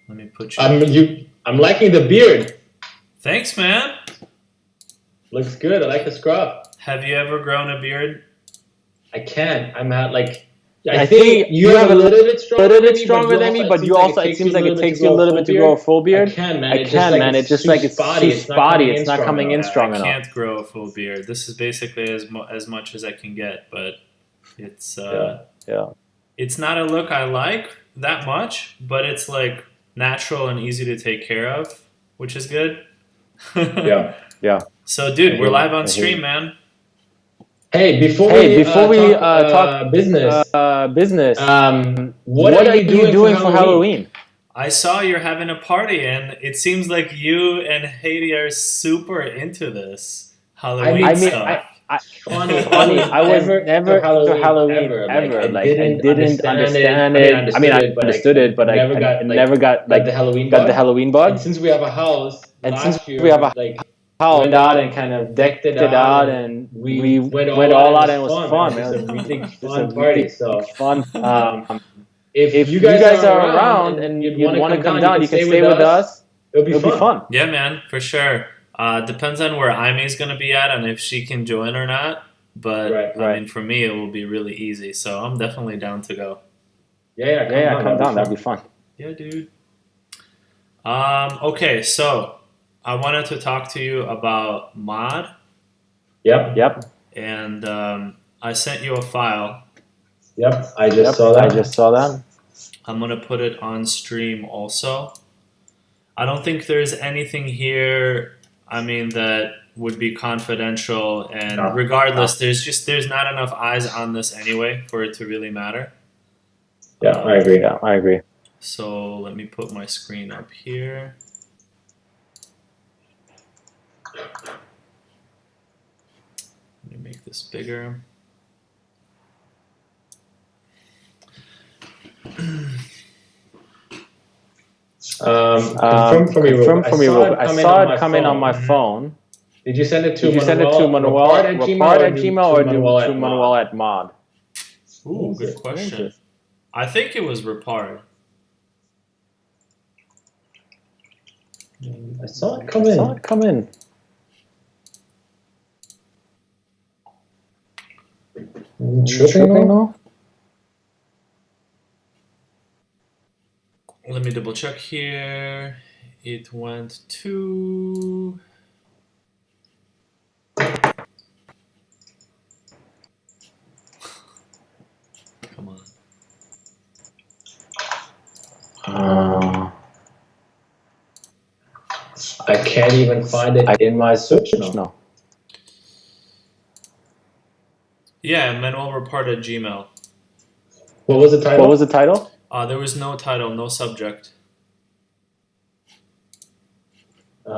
Let me put you. I'm liking the beard. Thanks, man. Looks good. I like the scruff. Have you ever grown a beard? I can't. I'm at like. I think you have a little bit stronger than me, but you also it seems like it takes you a little bit to grow a full beard. I can, man. It's just like it's too spotty. It's not coming in strong enough. I can't grow a full beard. This is basically as much as I can get, but it's it's not a look I like that much, but it's like natural and easy to take care of, which is good. Yeah. So, dude, we're live on stream, man. Hey, before we talk business, what are you doing for Halloween? I saw you're having a party, and it seems like you and Haiti are super into this Halloween stuff. Funny. I was never to Halloween ever. Like, I didn't understand it. I mean, I understood it, but I never got the Halloween bug. And since we have a house, went out and kind of decked it out, and we went all out, and it was fun. Man. It was a really fun party. So fun. If you guys are around and you want to come down, you can stay with us. It'll be fun. Yeah, man, for sure. Depends on where Imy's going to be at and if she can join or not. But I mean, for me, it will be really easy. So I'm definitely down to go. Yeah, come down. That'd be fun. Yeah, dude. Okay, so I wanted to talk to you about Mod. Yep. And I sent you a file. Yep, I just saw that. I'm going to put it on stream also. I don't think there's anything here, I mean, that would be confidential. And regardless, there's not enough eyes on this anyway for it to really matter. Yeah, I agree. So let me put my screen up here. Let me make this bigger. Confirm for me real quick. I saw it coming on my phone. Did you send it to Manuel at Gmail or to Manuel at Mod? Ooh, good question. I think it was Rapard. I saw it come in. Tripping now? Let me double check here. It went to... Come on. I can't even find it in my search now. Yeah, Manuel Rapard at Gmail. What was the title? There was no title, no subject. Do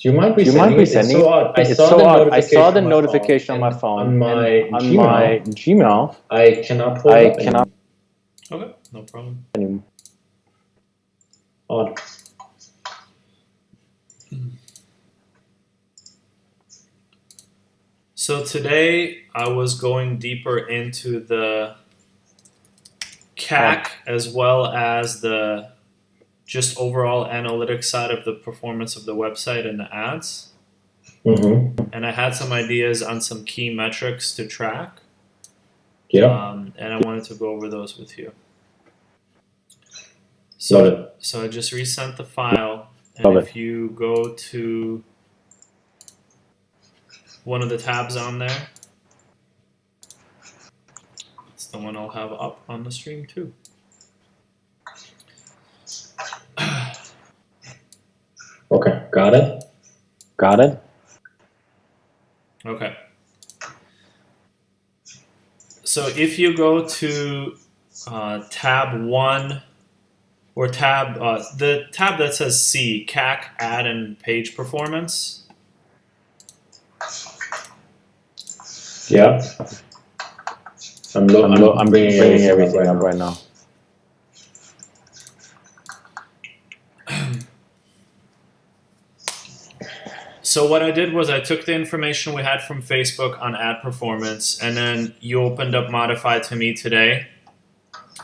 you mind resending it? It's so odd. I saw the notification on my phone. On my Gmail. I cannot pull it up. Okay, no problem. Odd. So today I was going deeper into the CAC as well as the just overall analytics side of the performance of the website and the ads. Mm-hmm. And I had some ideas on some key metrics to track. Yeah. And I wanted to go over those with you. So I just resent the file. And if you go to one of the tabs on there, it's the one I'll have up on the stream too. Okay, got it. Okay. So if you go to tab 1 or the tab that says C, CAC, ad, and page performance. Yeah. I'm bringing everything up right now. So what I did was I took the information we had from Facebook on ad performance, and then you opened up Modify to me today.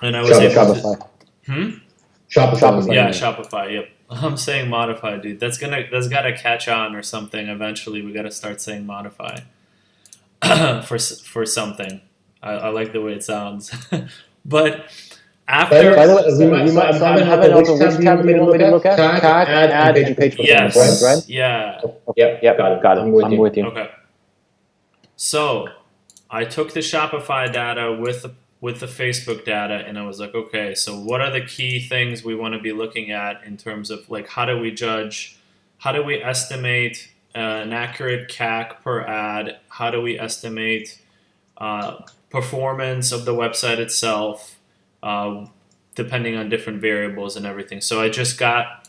and I was able Shopify. to. Shopify. Yeah, Shopify. Yep. I'm saying modify, dude. That's gotta catch on or something. Eventually, we gotta start saying modify for something. I like the way it sounds. But after, by the way, I'm having open. Which tab do you want me to look at? CAC, ad, and page performance, yes, right? yeah. Yep, got it. I'm with you. Okay. So I took the Shopify data with the Facebook data, and I was like, okay, so what are the key things we want to be looking at in terms of like how do we judge, how do we estimate an accurate CAC per ad, how do we estimate performance of the website itself, depending on different variables and everything. So I just got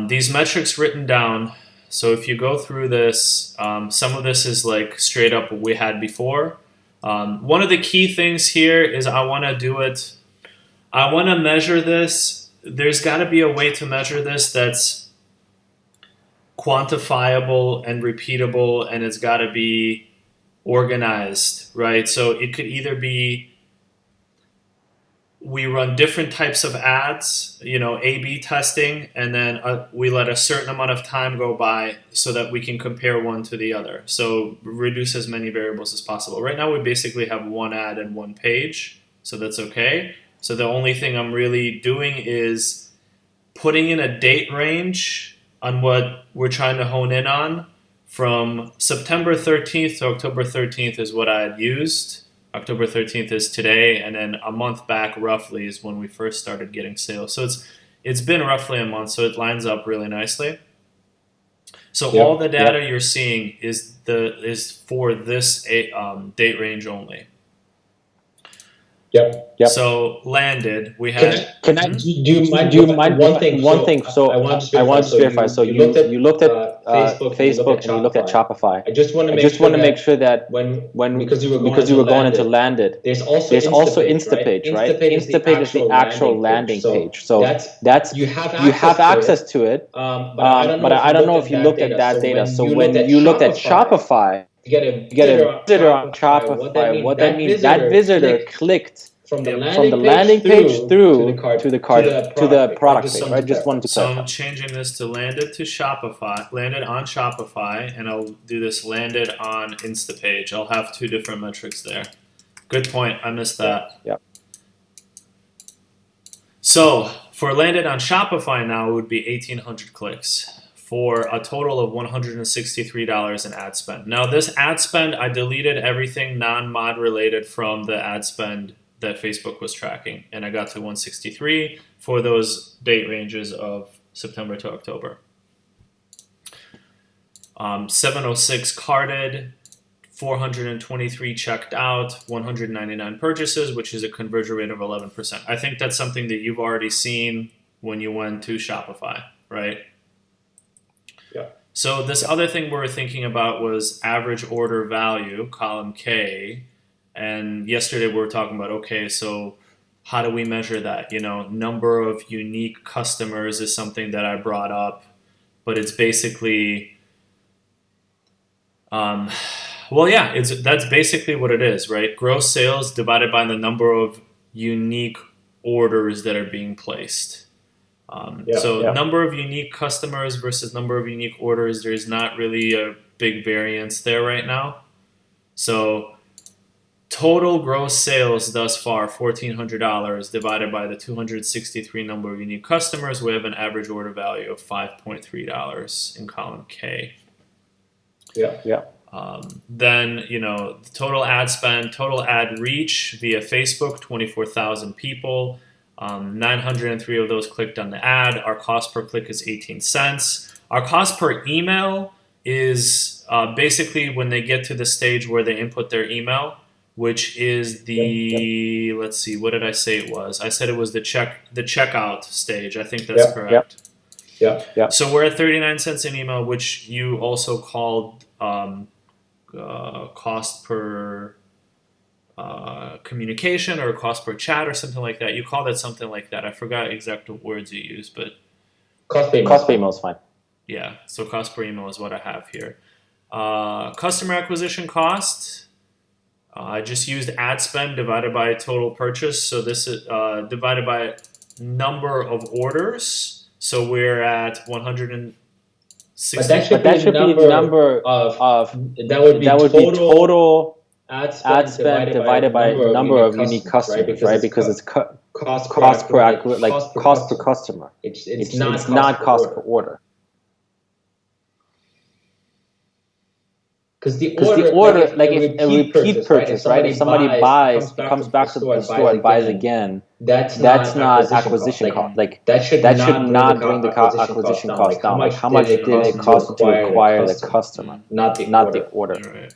these metrics written down. So if you go through this, some of this is like straight up what we had before. One of the key things here is I want to measure this. There's got to be a way to measure this that's quantifiable and repeatable, and it's got to be organized, right? So it could either be we run different types of ads, A/B testing, and then we let a certain amount of time go by so that we can compare one to the other. So reduce as many variables as possible. Right now we basically have one ad and one page, so that's okay. So the only thing I'm really doing is putting in a date range on what we're trying to hone in on. From September 13th to October 13th is what I had used. October 13th is today, and then a month back roughly is when we first started getting sales. So it's been roughly a month, so it lines up really nicely. So all the data you're seeing is for this date range only. Yep. So landed, we had. Can I do you mind one thing? So I want to verify. So you looked at Facebook and you looked at Shopify. I just want to make sure that because you were going into landed, there's also Instapage, right? Instapage is the actual landing page. So that's you have access to it. But I don't know if you looked at that data. So when you looked at Shopify, you get a visitor on Shopify. What that means, that visitor clicked from the landing page through to the product page, right? Just wanted to clarify. So I'm changing this to landed on Shopify, and I'll do this landed on Instapage. I'll have two different metrics there. Good point. I missed that. Yeah. So for landed on Shopify now, it would be 1,800 clicks for a total of $163 in ad spend. Now this ad spend, I deleted everything non-mod related from the ad spend that Facebook was tracking, and I got to 163 for those date ranges of September to October. 706 carded, 423 checked out, 199 purchases, which is a conversion rate of 11%. I think that's something that you've already seen when you went to Shopify, right? Yeah. So this other thing we were thinking about was average order value, column K. And yesterday we were talking about, okay, so how do we measure that? Number of unique customers is something that I brought up, but it's basically, that's basically what it is, right? Gross sales divided by the number of unique orders that are being placed. Number of unique customers versus number of unique orders, there's not really a big variance there right now. So total gross sales thus far, $1,400 divided by the 263 number of unique customers, we have an average order value of $5.3 in column K. Yeah. Then, the total ad spend, total ad reach via Facebook, 24,000 people. 903 of those clicked on the ad. Our cost per click is 18 cents. Our cost per email is basically when they get to the stage where they input their email, which is let's see, what did I say it was? I said it was the checkout stage. I think that's correct. Yeah. So we're at 39 cents an email, which you also called cost per communication or cost per chat or something like that. You called it something like that. I forgot exact words you used, but cost per email is fine. Yeah, so cost per email is what I have here. Customer acquisition cost. I just used ad spend divided by total purchase. So this is divided by number of orders. So we're at 160. But that should be the number of that would be total ad spend divided by number of unique customers, right? Because it's cost per customer. It's not cost per order. Because the order, like if a repeat purchase, right? If somebody comes back to the store and buys again, that's not acquisition cost. Like that should not bring the acquisition cost down. Like how much did it cost to acquire the customer, not the order. All right.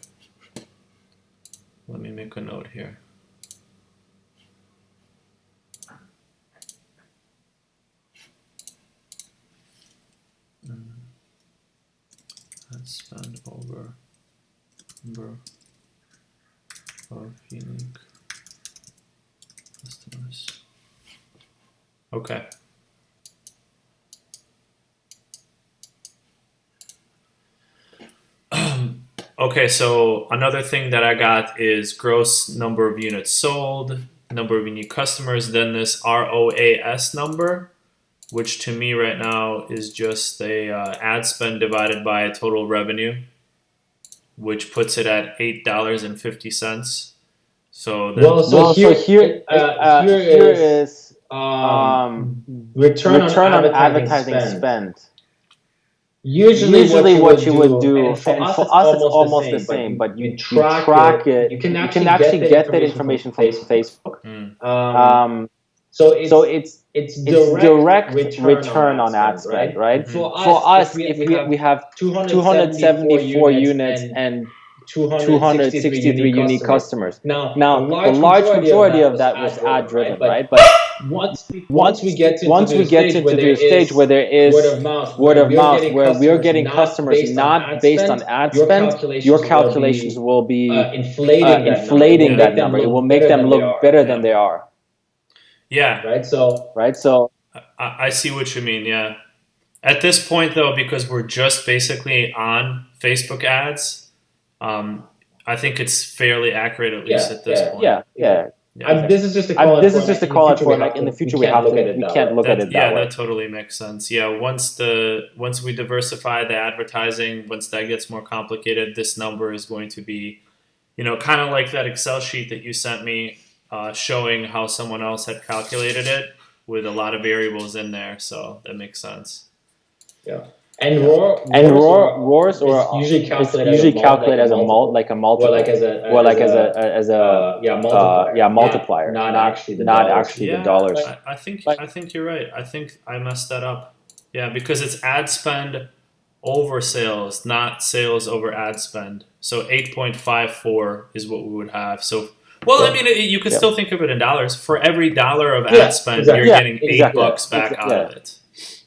Let me make a note here. Let's spend over number of unique customers. Okay. Okay, so another thing that I got is gross number of units sold, number of unique customers, then this ROAS number, which to me right now is just a ad spend divided by total revenue, which puts it at $8.50. So here is return on advertising spend. Usually what you would do, and for us it's almost the same, but you track it. You can actually get that information from Facebook. So it's direct return on ad spend, right? For us, if we have 274 units and 263 unique customers. Now the large majority of that was ad driven, right? But once we get into the stage where there is word of mouth, where we are getting customers not based on ad spend, your calculations will be inflating that number. It will make them look better than they are. Yeah. Right. So I see what you mean. Yeah. At this point, though, because we're just basically on Facebook ads, I think it's fairly accurate, at least at this point. Yeah. This is just a call out for like in the future we can't look at it that way. That totally makes sense. Yeah, once we diversify the advertising, once that gets more complicated, this number is going to be, kind of like that Excel sheet that you sent me, showing how someone else had calculated it with a lot of variables in there. So that makes sense. Yeah. And ROAS usually calculated as a multiplier, multiplier, not actually the dollars. I think you're right. I think I messed that up. Yeah, because it's ad spend over sales, not sales over ad spend. So 8.54 is what we would have. So I mean, you could still think of it in dollars. For every dollar of ad spend, you're getting $8 back out of it.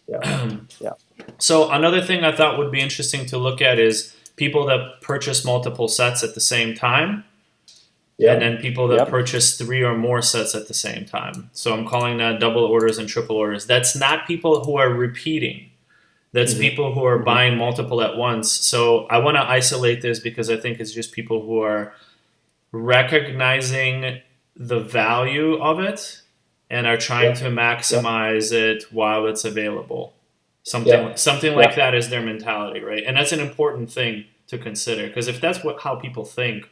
Yeah. So another thing I thought would be interesting to look at is people that purchase multiple sets at the same time, and then people that purchase 3 or more sets at the same time. So I'm calling that double orders and triple orders. That's not people who are repeating. That's people who are buying multiple at once. So I want to isolate this because I think it's just people who are recognizing the value of it and are trying to maximize it while it's available. Something like that is their mentality, right? And that's an important thing to consider, because if that's how people think,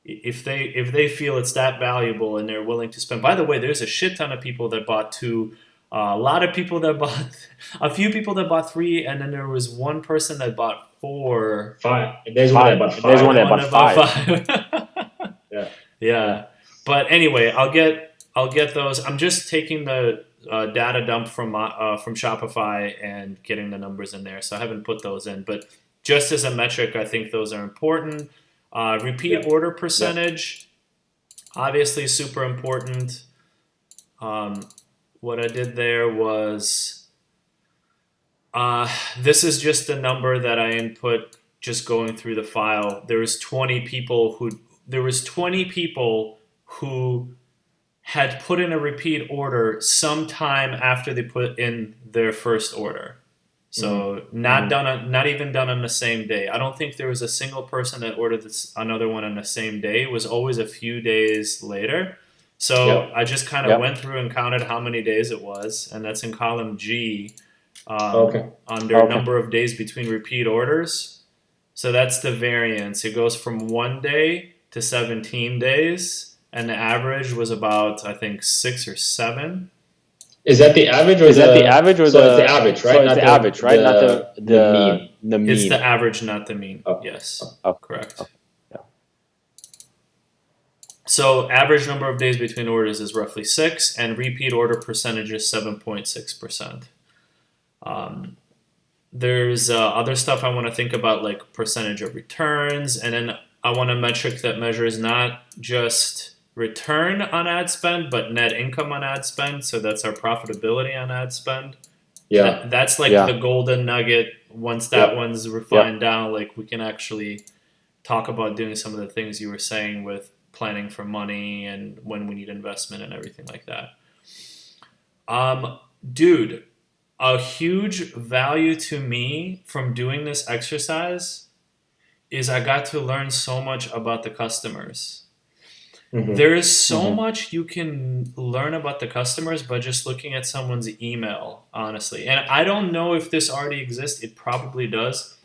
if they feel it's that valuable and they're willing to spend. By the way, there's a shit ton of people that bought 2, a lot of people that bought, a few people that bought 3, and then there was one person that bought 4. 5. There's one that bought 5. There's one that bought 5. Yeah. But anyway, I'll get those. I'm just taking the data dump from Shopify and getting the numbers in there. So I haven't put those in, but just as a metric, I think those are important. Repeat order percentage, obviously super important. What I did there was, this is just a number that I input just going through the file. There was 20 people who had put in a repeat order sometime after they put in their first order. So not even done on the same day. I don't think there was a single person that ordered another one on the same day. It was always a few days later. So I just kind of went through and counted how many days it was, and that's in column G under number of days between repeat orders. So that's the variance. It goes from 1 day to 17 days, and the average was about, I think, 6 or 7. Is that the average, or it's the average, right? So it's the average, right? Not the mean. The mean. It's the average, not the mean. Yes, correct. Yeah. So average number of days between orders is roughly 6, and repeat order percentage is 7.6%. There's other stuff I want to think about, like percentage of returns, and then I want a metric that measures not just return on ad spend, but net income on ad spend. So that's our profitability on ad spend. Yeah, that's like the golden nugget. Once that one's refined down, like we can actually talk about doing some of the things you were saying with planning for money and when we need investment and everything like that. Dude, a huge value to me from doing this exercise is I got to learn so much about the customers. There is so much you can learn about the customers by just looking at someone's email, honestly. And I don't know if this already exists. It probably does.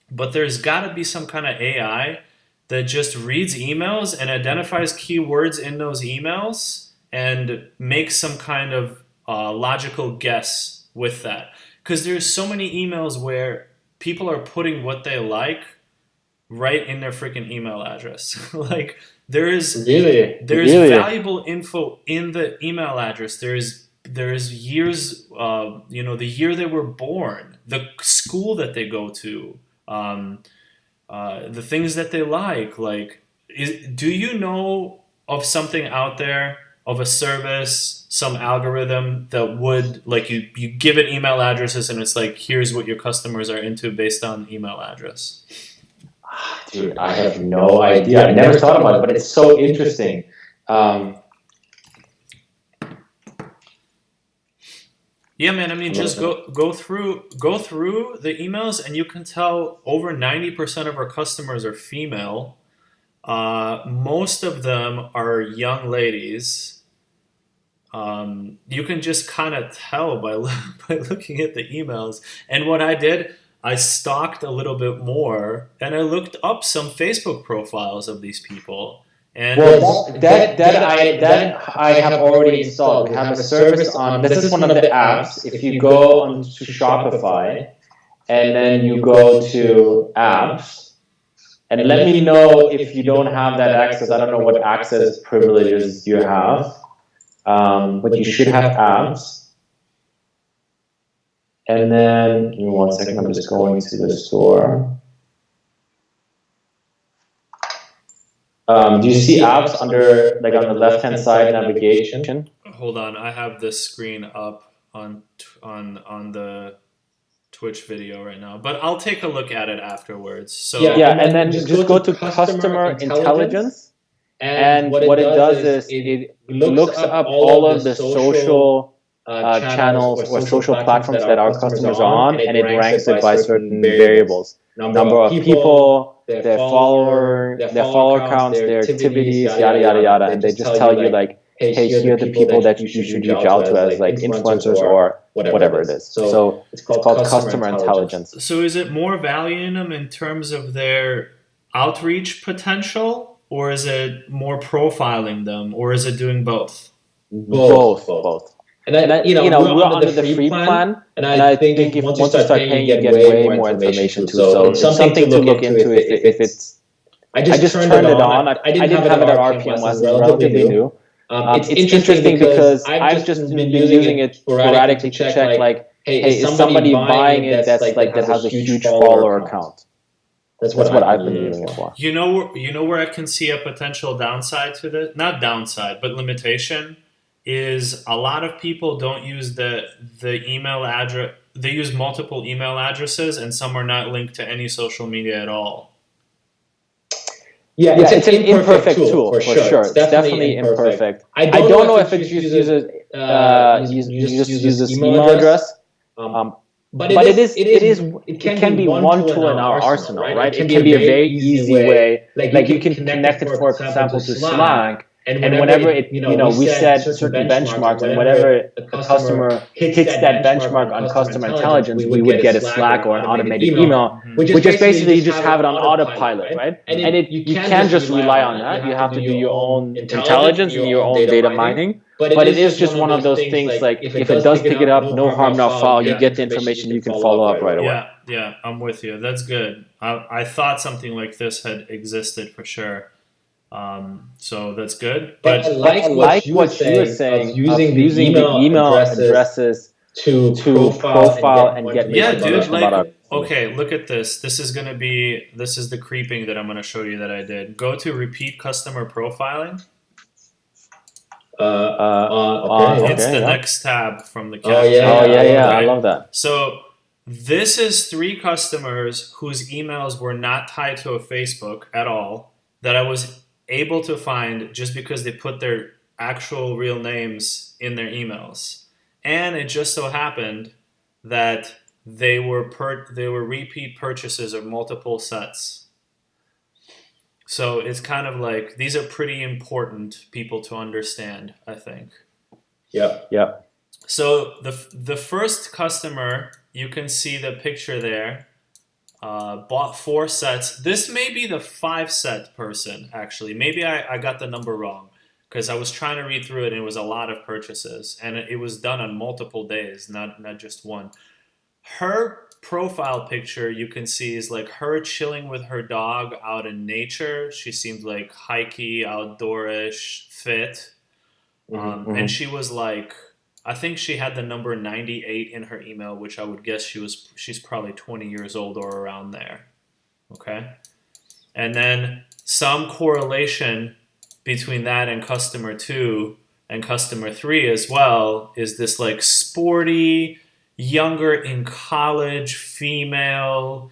But there's got to be some kind of AI that just reads emails and identifies keywords in those emails and makes some kind of logical guess with that. Because there's so many emails where people are putting what they like right in their freaking email address. Like, there's valuable info in the email address. There's years, the year they were born, the school that they go to, the things that they like. Like, do you know of something out there, of a service, some algorithm that would, like, you give it email addresses and it's like, here's what your customers are into based on email address? Dude, I have no idea. I never thought about it, but it's so interesting. Yeah, man. I mean, just go through the emails, and you can tell over 90% of our customers are female. Most of them are young ladies. You can just kind of tell by looking at the emails. And what I did, I stalked a little bit more, and I looked up some Facebook profiles of these people. And that I have already installed. We have a service on. This is one of the apps. If you go on to Shopify, and then you go to apps, and let me know if you don't have that access. I don't know what access privileges you have, but you should have apps. And then, give me 1 second, I'm just going to the store. Do you see apps under, like, on the left-hand side navigation? Hold on, I have this screen up on the Twitch video right now, but I'll take a look at it afterwards. So and then just go to customer intelligence, and what it does is it looks up all of the social channels or social platforms that our customers are on, and it ranks it by certain variables. Number of people, their follower counts, their activities, yada, yada, yada. And they just tell you, like, hey, here are the people that you should reach out to as, like, influencers or whatever it is. So it's called customer intelligence. So is it more value in them in terms of their outreach potential, or is it more profiling them, or is it doing both? Both. And then, we're under the free plan, and I think once you start paying, you get way more information too. So it's something to look into if it's... I just turned it on. I didn't have it at RPM West, it's relatively new. It's interesting because I've just been using it sporadically to check, like, hey, is somebody buying it that has a huge follower account? That's what I've been using it for. You know where I can see a potential downside to this? Not downside, but limitation. Is a lot of people don't use the email address. They use multiple email addresses, and some are not linked to any social media at all. Yeah, it's an imperfect tool for sure. It's definitely imperfect. I don't know if it uses email address. But it can be one tool in our arsenal, right? It can be a very easy way. Like you can connect it, for example, to Slack. And whenever we set certain benchmarks, and whenever a customer hits that benchmark on customer intelligence, we would get a Slack or an automated email, which is basically you just have it on autopilot, right? And you can't just rely on that. You have to do your own intelligence and your own data mining. But it is just one of those things, like if it does pick it up, no harm, no foul. You get the information, you can follow up right away. Yeah, I'm with you. That's good. I thought something like this had existed for sure. So that's good. But I like what you were saying of using the email addresses to profile and get information about our. Okay, look at this. This is the creeping that I'm going to show you that I did. Go to repeat customer profiling. It's the next tab from the cat. Yeah. I love that. So this is 3 customers whose emails were not tied to a Facebook at all that I was able to find just because they put their actual real names in their emails. And it just so happened that they were repeat purchases of multiple sets. So it's kind of like, these are pretty important people to understand, I think. Yep. So the first customer, you can see the picture there, bought 4 sets. This may be the 5-set person, actually. Maybe I got the number wrong because I was trying to read through it and it was a lot of purchases. And it was done on multiple days, not just one. Her profile picture, you can see, is like her chilling with her dog out in nature. She seemed like hikey, outdoorish, fit. And she was like, I think she had the number 98 in her email, which I would guess she's probably 20 years old or around there. Okay? And then some correlation between that and customer 2 and customer 3 as well is this like sporty, younger in college female.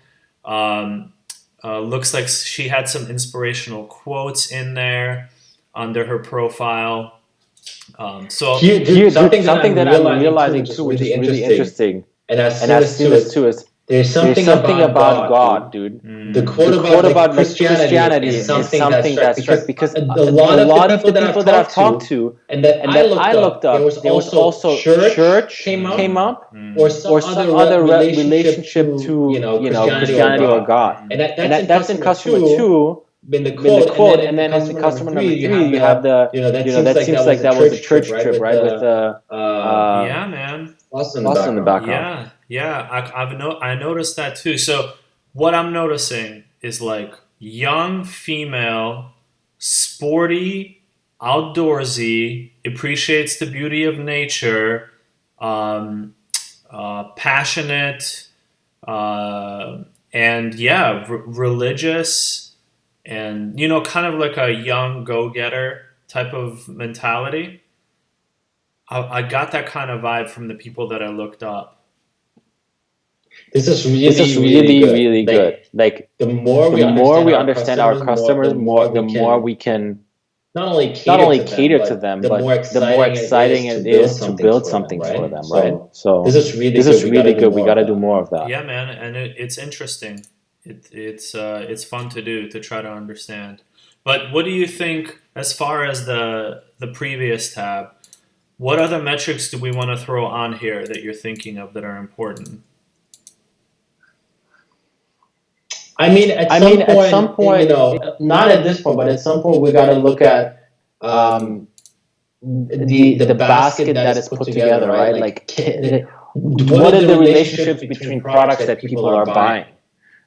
Looks like she had some inspirational quotes in there under her profile. So something that I'm realizing too, which is really interesting, and as soon as there's something about God, dude. The quote about Christianity is something that struck, because a lot of the people that I've talked to and that I looked up, there was also church came up, or some other relationship to Christianity or God, and that's in customer 2. Been the quote, and then in the customer number 3, you have the that seems like that was a church trip, right? With the yeah, man, us in the background. I noticed that too. So what I'm noticing is like young female, sporty, outdoorsy, appreciates the beauty of nature, passionate, and religious. And, kind of like a young go-getter type of mentality. I got that kind of vibe from the people that I looked up. This is really good. Like the more we understand our customers, the more we can not only cater to them, but the more exciting it is to build something for them, right? So this is really good. We got to do more of that. Yeah, man, and it's interesting. It's fun to try to understand. But what do you think as far as the previous tab? What other metrics do we want to throw on here that you're thinking of that are important? I mean, at some point, not at this point, but at some point, we got to look at the basket that is put together, right? Like, what are the relationships between products that people are buying?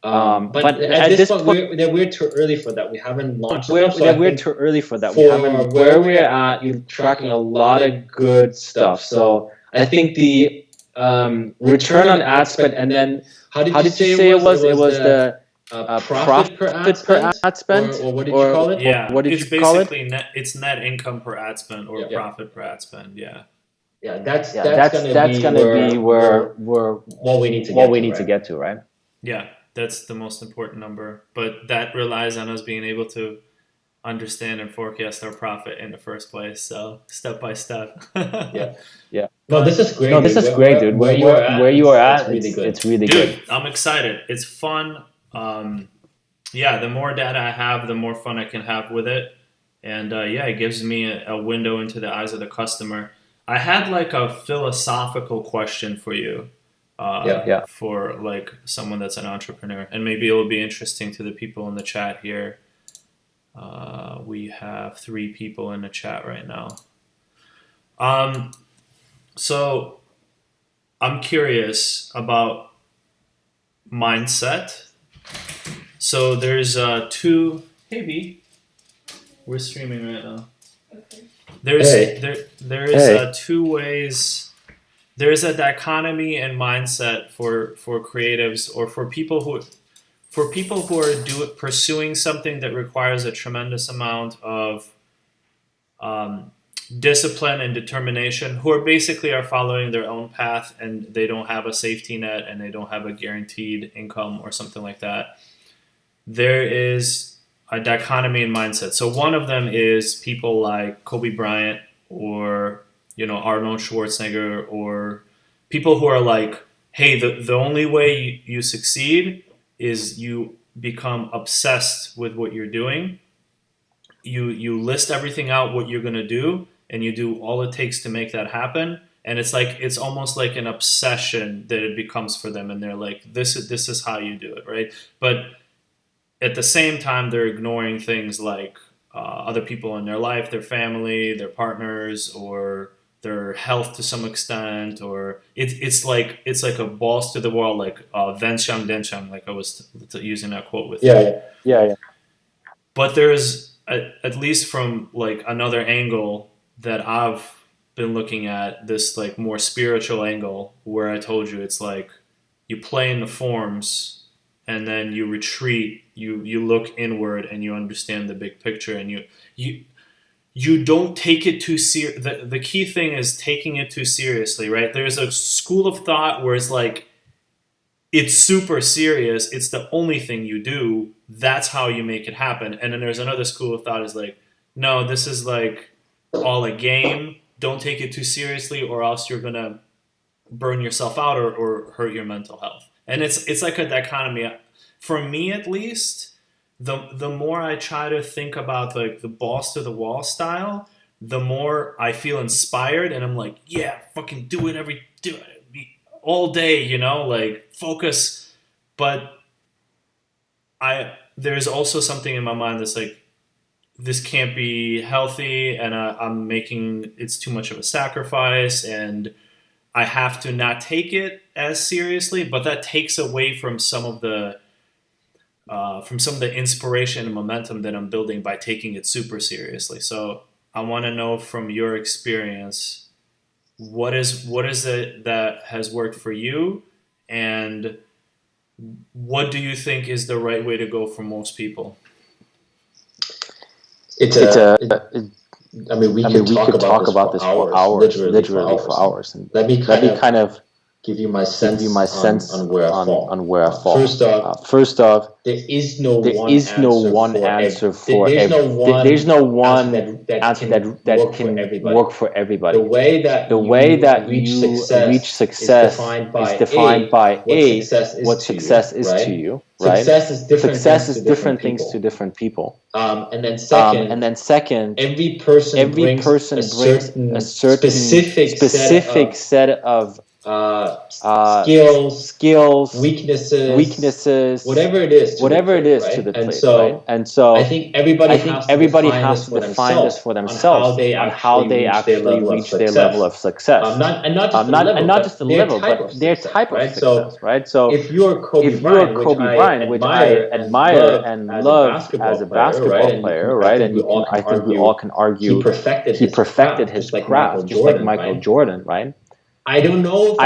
But at this point, we're too early for that. We haven't launched. We're too early for that. We haven't. Where we're at, you're tracking a lot of good stuff. So I think the return on ad spend, and then how did you say it was? It was the profit per ad spend, or what did you call it? Yeah, what did it's you call it? Basically it's net income per ad spend or profit per ad spend. Yeah. Yeah, that's gonna be where what we need to get to, right? Yeah. That's the most important number, but that relies on us being able to understand and forecast our profit in the first place. So step by step. Yeah. No, this is great. No, this is great, dude. Where you are at, it's really good. Dude, I'm excited. It's fun. Yeah, the more data I have, the more fun I can have with it. And yeah, it gives me a window into the eyes of the customer. I had like a philosophical question for you. For like someone that's an entrepreneur, and maybe it will be interesting to the people in the chat here. We have 3 people in the chat right now. So I'm curious about mindset. So there's 2. Hey B, we're streaming right now. There is 2 ways. There's a dichotomy in mindset for creatives, or for people who are pursuing something that requires a tremendous amount of discipline and determination, who are basically following their own path, and they don't have a safety net and they don't have a guaranteed income or something like that. There is a dichotomy in mindset. So one of them is people like Kobe Bryant, or Arnold Schwarzenegger, or people who are like, hey, the only way you succeed is you become obsessed with what you're doing. You list everything out what you're gonna do, and you do all it takes to make that happen. And it's almost like an obsession that it becomes for them, and they're like, this is how you do it, right? But at the same time, they're ignoring things like other people in their life, their family, their partners, or their health to some extent, or it's like a balls to the wall, like Venchang Denchang, like I was using that quote with. Yeah. But there's at least from like another angle that I've been looking at, this like more spiritual angle, where I told you it's like you play in the forms and then you retreat, you look inward and you understand the big picture, and you don't take it too serious. The key thing is taking it too seriously, right? There's a school of thought where it's like, it's super serious, it's the only thing you do, that's how you make it happen. And then there's another school of thought is like, no, this is like all a game, don't take it too seriously, or else you're gonna burn yourself out or hurt your mental health. And it's like a dichotomy. For me at least, the more I try to think about like the balls to the wall style, the more I feel inspired, and I'm like, yeah, fucking do it all day, like focus. But there's also something in my mind that's like, this can't be healthy, and I'm making it's too much of a sacrifice, and I have to not take it as seriously. But that takes away from some of the inspiration and momentum that I'm building by taking it super seriously. So I want to know from your experience, what is it that has worked for you, and what do you think is the right way to go for most people? We could talk about this for hours, literally for hours. And let me kind of give you my sense on where I fall. First off, there is no one answer for there's no one answer that can work for everybody. The way that you reach success is defined by what success is to you, right? Success is different things to different people. And then second, every person brings a certain specific set of skills, weaknesses, whatever it is to the plate, right? And so I think everybody has to define this for themselves on how they actually reach their level of success. Not just the level, but their type of success, right? So if you're Kobe Bryant, which I admire and love as a basketball player, right? And I think we all can argue he perfected his craft, just like Michael Jordan, right? I don't know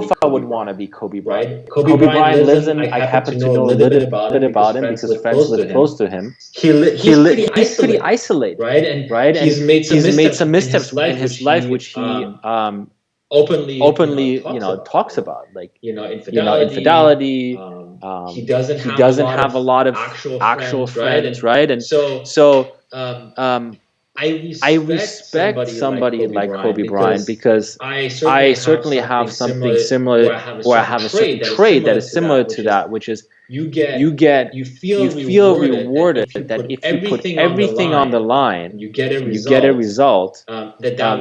if I would want to be Kobe Bryant. Kobe Bryant lives in. I happen to know a little bit about him because friends live close to him. He's pretty isolated, right? And he's made some missteps in his life, which he openly talks about, like infidelity, He doesn't have a lot of actual friends, right? And so I respect somebody like Kobe Bryant because I certainly have something similar, or I have a certain trait that is similar to that, which is you feel rewarded that if you put everything on the line, you get a result, that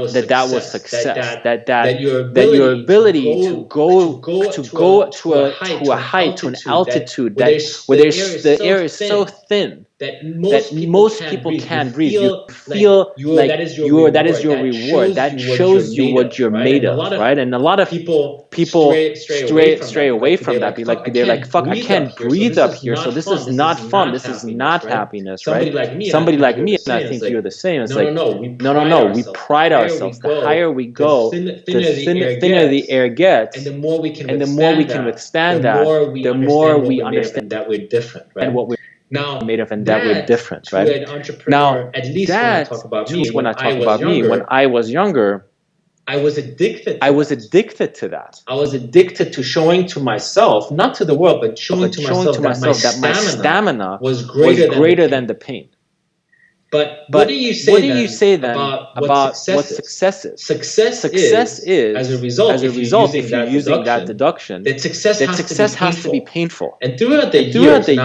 was success, that your ability to go to a height, to an altitude where the air is so thin that most people can't breathe. You feel like that is your reward. That shows you what you're made of, right? And a lot of people stray away from that. They're like, fuck, I can't breathe up here, so this is not fun. This is not happiness, right? Somebody like me, and I think you're the same. It's like, no. We pride ourselves. The higher we go, the thinner the air gets, and the more we can withstand that, the more we understand that we're different, right? And what we're made of, and that we're different, right? Now, at least when I talk about me, when I was younger, I was addicted to that. I was addicted to showing to myself, not to the world, but showing to myself that my stamina was greater than the pain. But what do you say then about what success is? Success is as a result, if you're using that deduction, that success has to be painful. And throughout the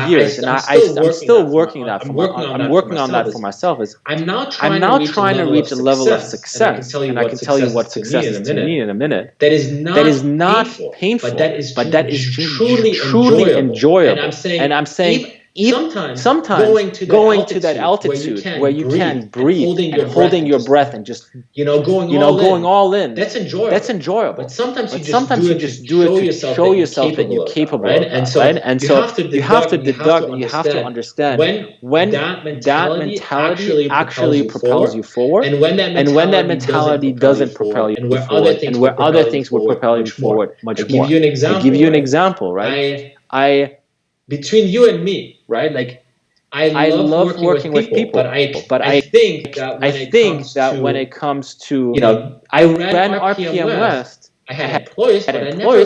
years, and I'm still working on that for myself. I'm now trying to reach a level of success, and I can tell you what success is to me in a minute. That is not painful, but that is truly enjoyable. And I'm saying. Sometimes going to that altitude where you can't breathe and holding your breath and just going all in. That's enjoyable. But sometimes you just do it to show yourself that you're capable of that, right? And so you have to deduct, and you have to understand when that mentality actually propels you forward, and when that mentality doesn't propel you forward, and where other things would propel you forward much more. I'll give you an example, right? Between you and me, right? Like, I love working with people, but I think that when it comes to, I ran RPM West. I had employees,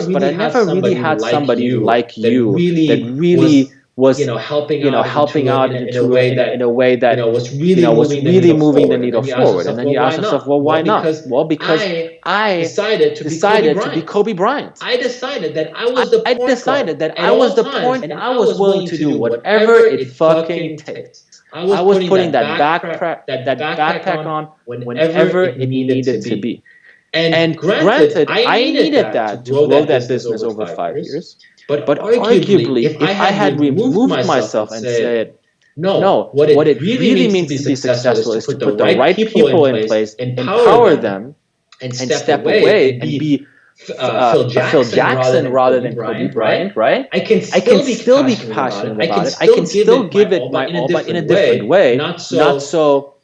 but I never really had somebody like you that really was helping out in a way that was really moving the needle forward. And then you ask yourself, well, why not? Well, because I decided to be Kobe Bryant. I decided that I was the point, and I was willing to do whatever it fucking takes. I was putting that backpack on whenever it needed to be. And granted, I needed that to grow that business over 5 years. But arguably, if I had removed myself and said, no, what it really means to be successful is to put the right people in place, empower them, and step away and be Phil Jackson rather than Kobe Bryant, right? I can still be passionate about it. I can still give it my all, but in a different way, not so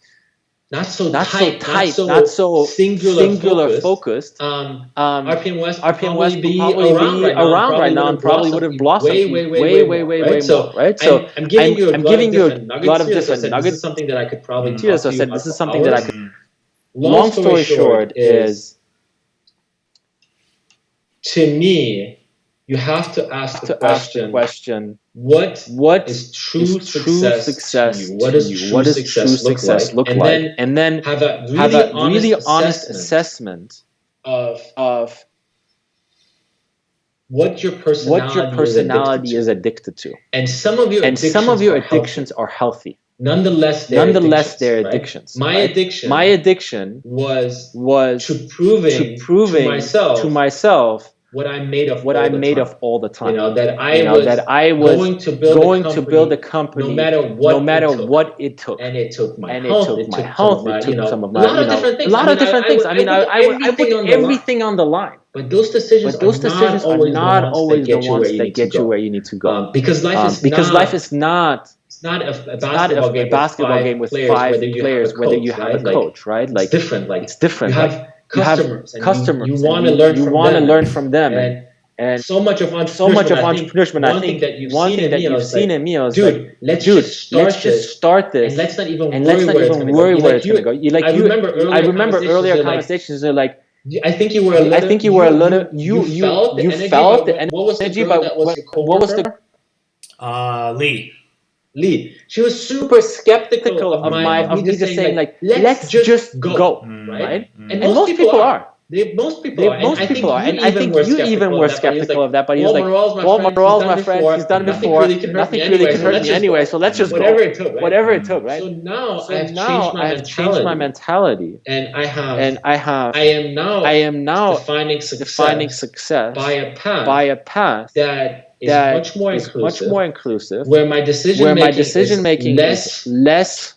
tight, not so singular focused. RPM West would probably be around right now and probably would have blossomed way more, right? So I'm giving you a lot of different nuggets. This is something that I could probably so I said this is something that I could. Long story short is, to me, you have to ask the question: What is true success to you? What does true success look like? And then have a really honest assessment of what your personality is addicted to. And some of your addictions are healthy. Nonetheless, they're addictions. Right? My addiction was to proving to myself what I'm made of all the time. That I was going to build a company no matter what it took. And it took my health, it took some of my, a lot of different things. I mean, I put everything on the line. But those decisions are not always the ones that get you where you need to go. Because life is not a basketball game with 5 players, whether you have a coach, right? Like, it's different. You have customers. You want to learn from them. And so much of entrepreneurship. I think one thing that you've seen in me is, dude, let's just start this, and let's not even worry where it's going to go. I remember earlier conversations are like, I think you were a little. You felt the energy, but what was the Lee. She was super skeptical of me just saying like, let's just go, right? And most people are. Most people are. And I think you even were skeptical of that, but he was like, well, Moral's my friend, he's done it before, nothing really can hurt me anyway, so let's just go. Whatever it took, right? So now I've changed my mentality. And I am now defining success by a path that is much more inclusive, where my decision making is less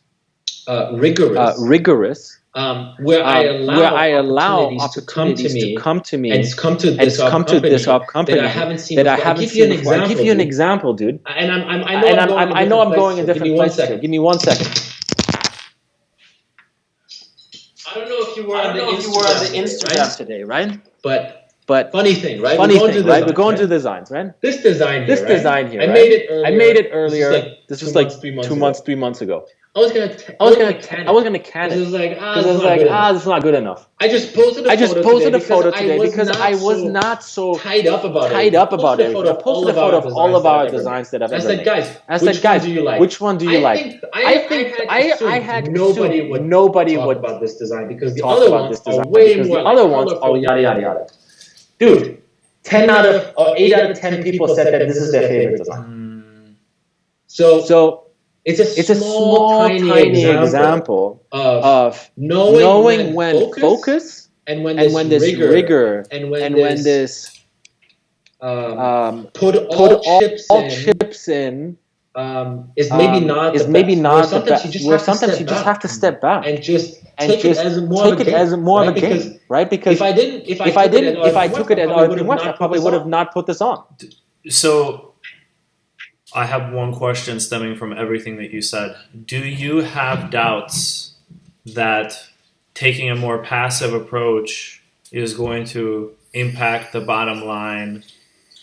rigorous, where I allow opportunities to come to me and come to this company that I haven't seen before. I'll give you an example, dude. And I know I'm going in different places here. Give me 1 second. I don't know if you were on the Instagram today, right? But funny thing, right? We're going to designs, right? This design here. I made it earlier. This was like 3 months ago. I was gonna can it. Because I was like, this is not good enough. I just posted a photo today because I was not so tied up about everything. I posted a photo of all of our designs that I've ever made. I said, guys, which one do you like? I think I had nobody would talk about this design because the other ones are yada yada yada. Dude, 8 out of 10 people said that this is their favorite design. So it's a small, tiny example of knowing when focus and when this rigor and when this put all chips in is maybe not the best. Where sometimes you just have to step back and just take it as more of a game, right? Because if I took it at RP West, I probably would have not put this on. So I have one question stemming from everything that you said. Do you have doubts that taking a more passive approach is going to impact the bottom line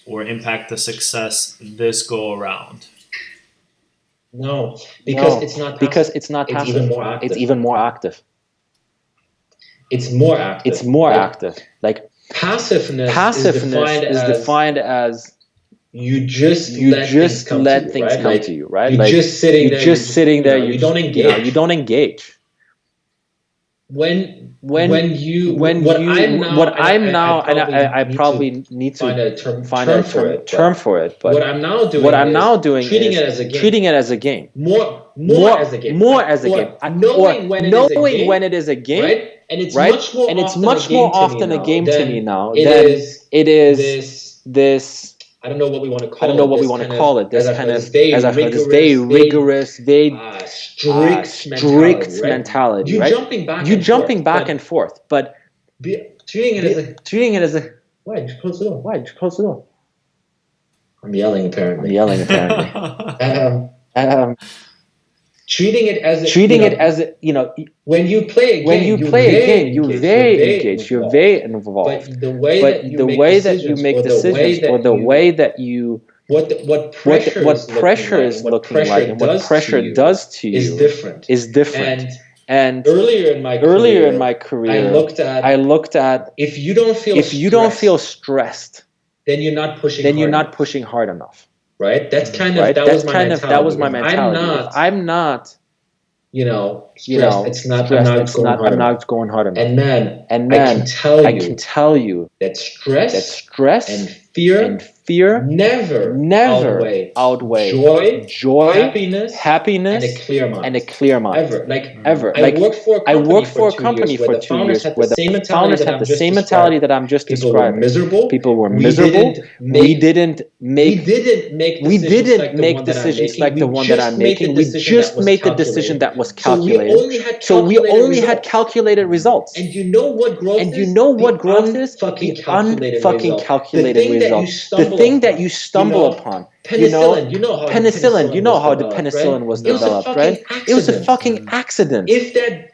or impact the success this go around? No, because it's not passive. It's even more active. It's more active. Like passiveness is defined as you just let things come to you, right? You're just sitting there. You don't engage. You don't engage. What I'm now, I probably need to find a term for it. But what I'm now doing is treating it as a game. More as a game. Knowing when it is a game, right? And it's much more often a game to me now than it is this. I don't know what we want to call it. This kind of, as I've heard, this very rigorous, very strict mentality, right? You jumping back and forth, but treating it as a. Why did you close the door? I'm yelling apparently. Treating it as a, when you play a game, you're very engaged, you're very involved. But the way that you make decisions, or the way that you what pressure is looking like, and what pressure does to you is different. And earlier in my career, I looked at if you don't feel stressed, then you're not pushing hard enough. Right? That was my mentality. I'm not, stressed. I'm not going hard enough. And man, I can tell you that stress and fear never outweigh joy, happiness, and a clear mind. Ever. I worked for a company for 2 years where the founders had the same mentality that I'm just describing. People were miserable. We didn't make decisions like the one that I'm making. We just made the decision that was calculated. So we only had calculated results. And you know what growth is? The unfucking calculated results. The thing that you stumble upon. Penicillin. You know how the penicillin was developed, right? It was a fucking accident. If the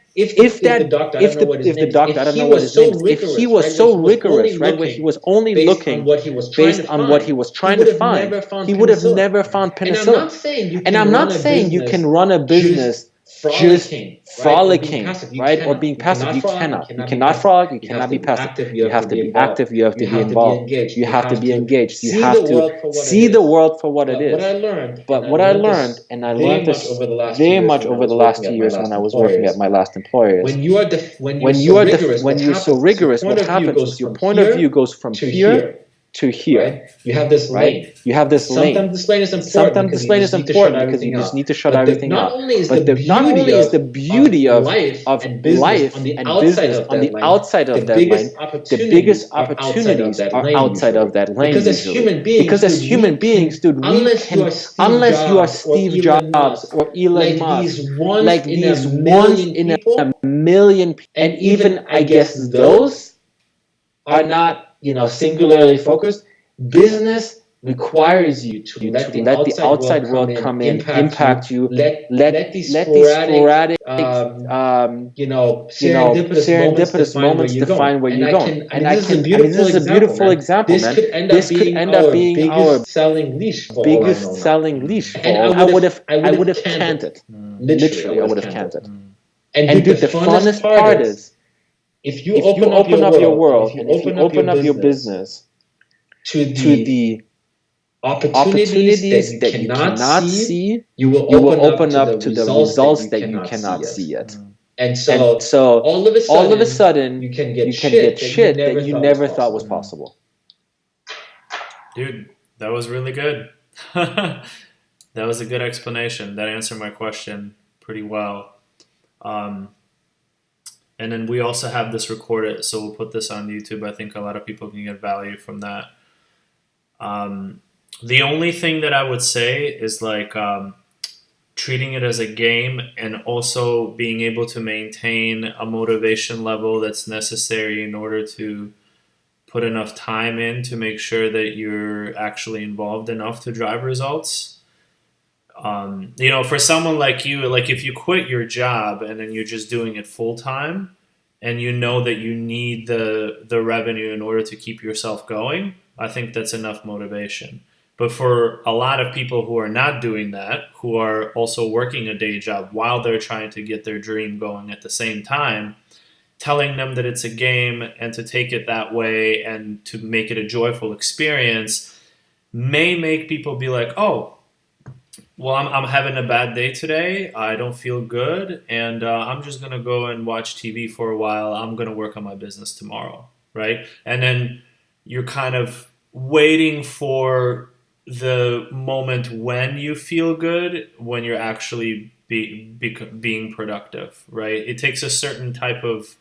doctor, I don't know what his name is, if he was so rigorous, right, where he was only looking based on what he was trying to find, he would have never found penicillin. And I'm not saying you can run a business frolicking, right? Or being passive. You cannot. You cannot frolic. You cannot be passive. You have to be active. You have to be involved. You have to be engaged. You have to see the world for what it is. But what I learned, and I learned this very much over the last 2 years when I was working at my last employer, is when you're so rigorous, what happens is your point of view goes from here to here. Right? You have this lane. You have this lane. Sometimes displaying is important because you just need to shut everything out. But not only is the beauty of life and business on the outside of that lane, the biggest opportunities are outside of that lane. Because as human beings, dude, unless you are Steve Jobs or Elon Musk, like these ones in a million, and even I guess those are not, singularly focused. Business requires you to let the outside world come in, impact you, let these sporadic, serendipitous moments define where you're going. This is a beautiful example, man. This could end up being our biggest selling leash. And I would have canned it. Literally, I would have canned it. And dude, the funnest part is, if you open up your world and if you open up your business to the opportunities that you cannot see, you will open up to the results that you cannot see yet. And so all of a sudden, you can get shit that you never thought was possible. Dude, that was really good. That was a good explanation. That answered my question pretty well. And then we also have this recorded, so we'll put this on YouTube. I think a lot of people can get value from that. The only thing that I would say is treating it as a game and also being able to maintain a motivation level that's necessary in order to put enough time in to make sure that you're actually involved enough to drive results. For someone like you, like if you quit your job and then you're just doing it full time and you know that you need the revenue in order to keep yourself going, I think that's enough motivation. But for a lot of people who are not doing that, who are also working a day job while they're trying to get their dream going at the same time, telling them that it's a game and to take it that way and to make it a joyful experience may make people be like, oh, well, I'm having a bad day today. I don't feel good, and I'm just going to go and watch TV for a while. I'm going to work on my business tomorrow, right? And then you're kind of waiting for the moment when you feel good, when you're actually being productive, right? It takes a certain type of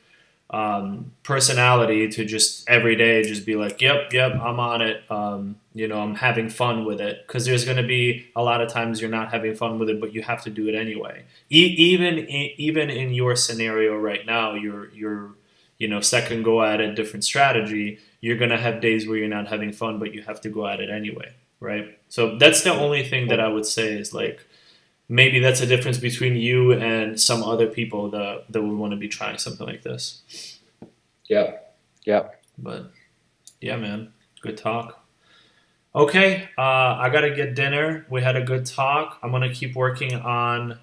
personality to just every day just be like, yep, I'm on it. I'm having fun with it, because there's going to be a lot of times you're not having fun with it, but you have to do it anyway. Even in your scenario right now, you're second go at it, different strategy. You're going to have days where you're not having fun, but you have to go at it anyway, right? So that's the only thing that I would say is maybe that's a difference between you and some other people that would want to be trying something like this. Yeah. But yeah, man, good talk. Okay, I gotta get dinner. We had a good talk. I'm gonna keep working on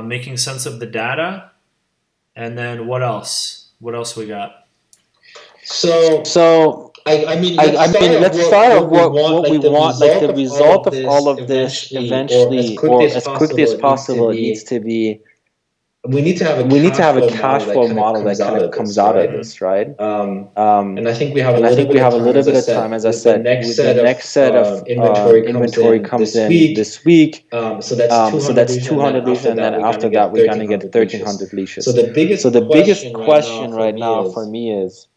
making sense of the data, and then what else? What else we got? So I mean, let's start with what we want. Like the result of all of this, eventually, or as quickly as possible, it needs to be. We need to have a cash flow model that kind of comes out of this, right? And I think we have a little bit of time, as I said. The next set of inventory comes in this week. So that's 200 leashes, and then after that, we're gonna get 1,300 leashes. So the biggest question right now for me is,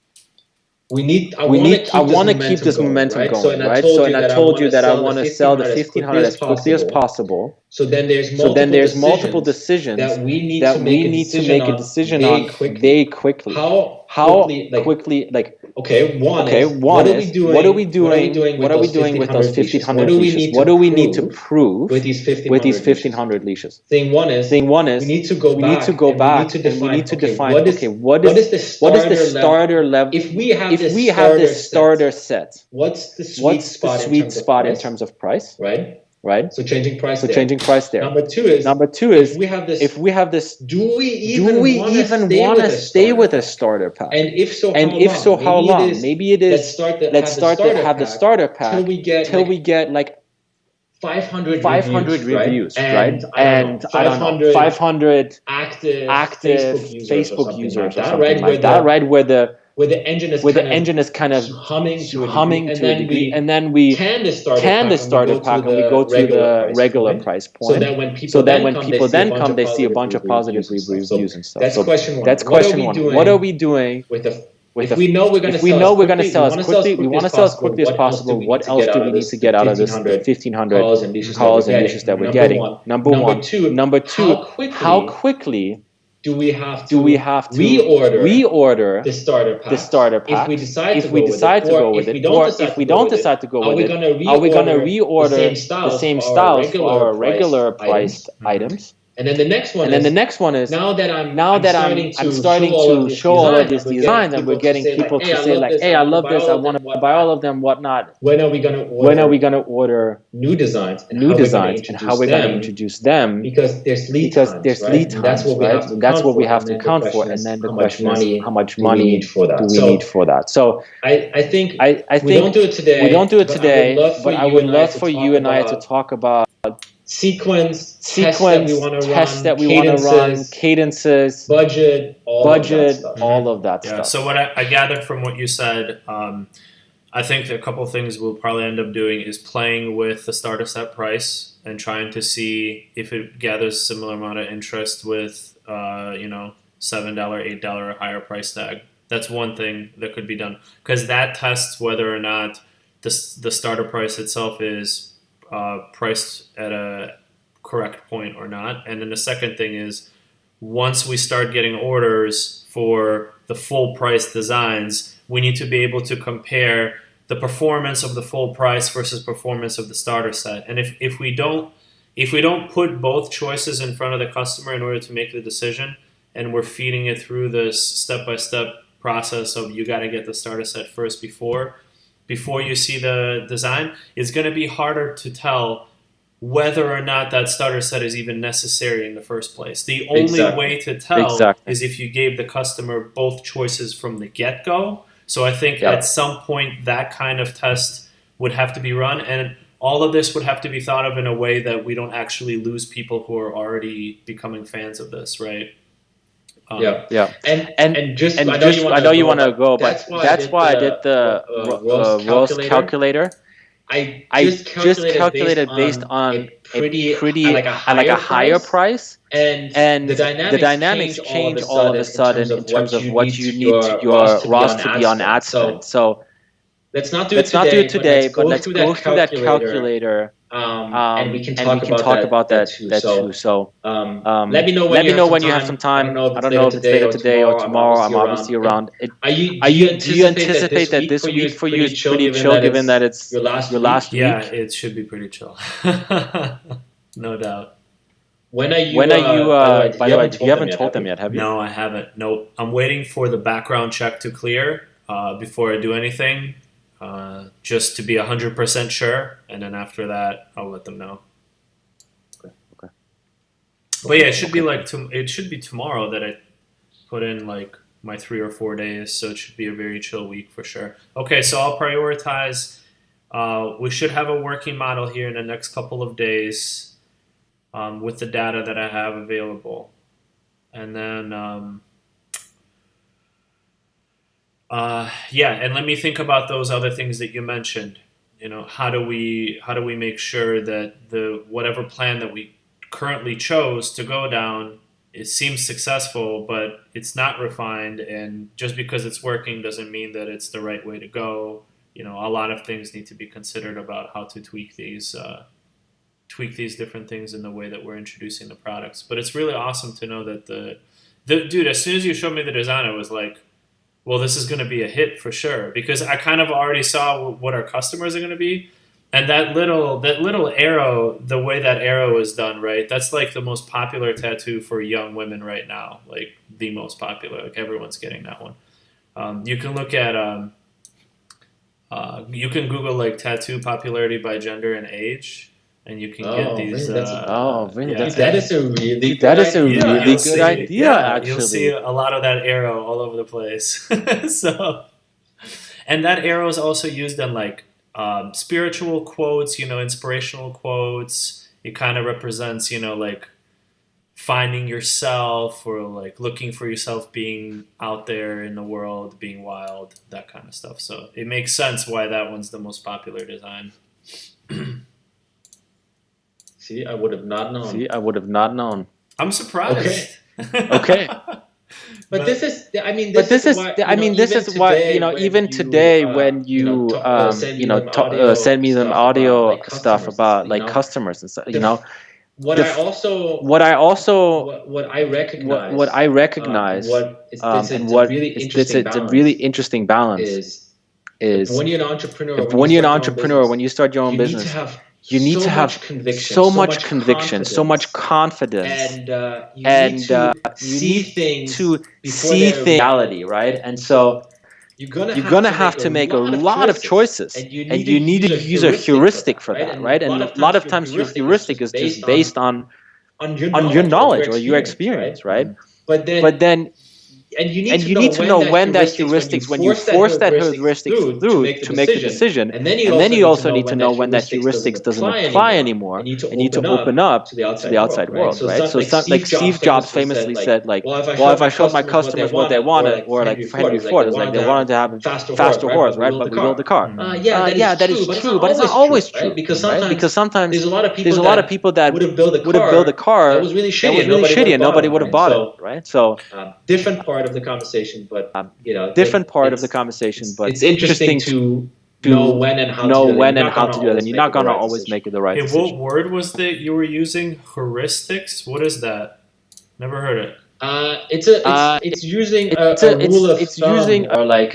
I want to keep this momentum going, right? So, and I told you that I want to sell the 1,500 as quickly as possible. So then there's multiple decisions that we need to make a decision on very quickly. How quickly? What are we doing with those 1,500 leashes? What do we need to prove with these 1,500 leashes? Thing one is we need to go back and we need to define, what is the starter level? If we have this starter set, what's the sweet spot in terms of price? Right. right? So changing price there. Number two is if we have this, do we even want to stay with a starter pack? And if so, how long? Maybe it is let's start to have the starter pack till we get like 500 reviews, right? And I don't know, 500 active Facebook users or something right? like that, right? Where the engine is kind of humming to a degree, and then we can the starter pack and we go to the regular price point. So that when people then come, they see a bunch of positive reviews and stuff. That's question one. That's question one. What are we doing if we know we're going to sell as quickly, we want to sell as quickly as possible. What else do we need to get out of this 1,500 calls and leashes that we're getting? Number one. Number two, how quickly do we have to reorder the starter pack if we decide to go with it, or if we don't decide to go with it? Are we going to reorder the same styles for our regular priced items? And then the next one is now that I'm starting to show all of these designs, and we're getting people to say like, "Hey, I love this. I want to buy all of them. Whatnot." When are we going to order new designs and how we're going to introduce them? Because there's lead times, right? That's what we have to account for. And then the question is, how much money do we need for that? So I think we don't do it today. But I would love for you and I to talk about sequence tests that we want to run, cadences, budget, all of that stuff. So what I gathered from what you said, I think a couple of things we'll probably end up doing is playing with the starter set price and trying to see if it gathers a similar amount of interest with $7, $8 or higher price tag. That's one thing that could be done, because that tests whether or not the starter price itself is priced at a correct point or not. And then the second thing is, once we start getting orders for the full price designs, we need to be able to compare the performance of the full price versus performance of the starter set. And if we don't put both choices in front of the customer in order to make the decision, and we're feeding it through this step-by-step process of you got to get the starter set first before you see the design, it's going to be harder to tell whether or not that starter set is even necessary in the first place. The only way to tell is if you gave the customer both choices from the get-go. So I think at some point that kind of test would have to be run, and all of this would have to be thought of in a way that we don't actually lose people who are already becoming fans of this, right? And I know you want to go, but that's why I did the ROAS calculator. I just calculated based on a pretty like a higher price, and the dynamics change all of a sudden in terms of what you need your ROAS to be on ad spend. So let's not do it today, but let's go through that calculator. And we can talk about that too. So let me know when you have some time. I don't know if it's later today or tomorrow. I'm obviously around. Do you anticipate that this week for you is pretty chill, given that it's your last week? Yeah, it should be pretty chill. No doubt. When are you? By the way, you haven't told them yet, have you? No, I haven't. Nope. I'm waiting for the background check to clear before I do anything. Just to be 100% sure, and then after that, I'll let them know. Okay. But yeah, it should be it should be tomorrow that I put in like my 3 or 4 days, so it should be a very chill week for sure. Okay, so I'll prioritize. We should have a working model here in the next couple of days with the data that I have available, and then. And let me think about those other things that you mentioned. How do we make sure that the whatever plan that we currently chose to go down, it seems successful, but it's not refined, and just because it's working doesn't mean that it's the right way to go. A lot of things need to be considered about how to tweak these different things in the way that we're introducing the products. But it's really awesome to know that the dude, as soon as you showed me the design, I was like, well, this is going to be a hit for sure, because I kind of already saw what our customers are going to be. And that little arrow, the way that arrow is done, right? That's like the most popular tattoo for young women right now, like the most popular. Like everyone's getting that one. You can look at, you can Google like tattoo popularity by gender and age, and you can get these. Really? Yeah. That is a really good idea. Actually, you'll see a lot of that arrow all over the place. So, and that arrow is also used in like spiritual quotes, inspirational quotes. It kind of represents, like finding yourself or like looking for yourself, being out there in the world, being wild, that kind of stuff. So it makes sense why that one's the most popular design. See, I would have not known. I'm surprised. Okay. But this is why even today when you send me some audio stuff about like customers and stuff, what I recognize and what it's a really interesting balance is when you're an entrepreneur, when you start your own business, you need to have so much conviction, so much confidence, and you need to see things reality, right? And so you're gonna have to make a lot of choices, and you need to use a heuristic for that, right? And a lot of times your heuristic is just based on your knowledge or your experience, right? But then you need to know when that heuristics, when you force that heuristic through to make the decision, and then you also need to know when that heuristics doesn't apply anymore, and you need to open up to the outside world, right? So like Steve Jobs famously said, like, well, if I showed my customers what they wanted, or like Henry Ford, it was like they wanted to have a faster horse, right? But we built the car. Yeah, that is true, but it's not always true, right? Because sometimes there's a lot of people that would have built a car that was really shitty and nobody would have bought it, right? So different part of the conversation, but it's interesting to know when and how to do it, and you're not gonna always make the right decision. What word was that you were using? Heuristics? What is that? Never heard it. It's using a rule of thumb, or like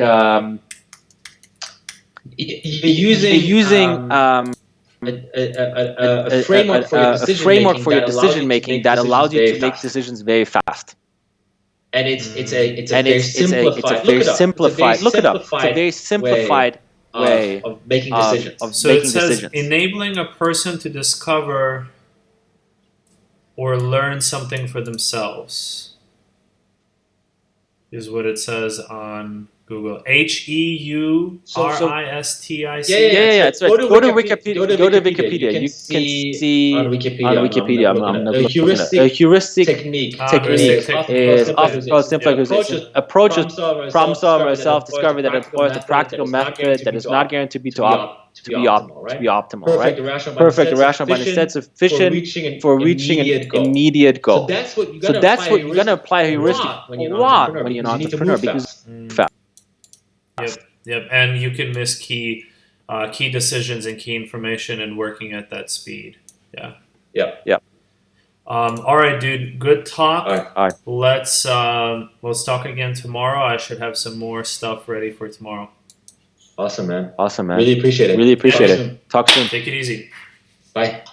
using a framework for your decision making that allows you to make decisions very fast. And it's a very simplified way of making decisions. So it says enabling a person to discover or learn something for themselves is what it says on Google. HEURISTIC. Yeah. It's right. Go to Wikipedia. You can see on Wikipedia. A heuristic technique is approaches problem solver or self-discovery that employs a practical method that is not guaranteed to be optimal, right? Perfect, irrational, but instead sufficient for reaching an immediate goal. So that's what you're gonna apply heuristic a lot when you're an entrepreneur, because fast. Yep, and you can miss key decisions and key information and working at that speed. Yeah. All right, dude. Good talk. All right. Let's talk again tomorrow. I should have some more stuff ready for tomorrow. Awesome, man. Really appreciate it. Talk soon. Take it easy. Bye.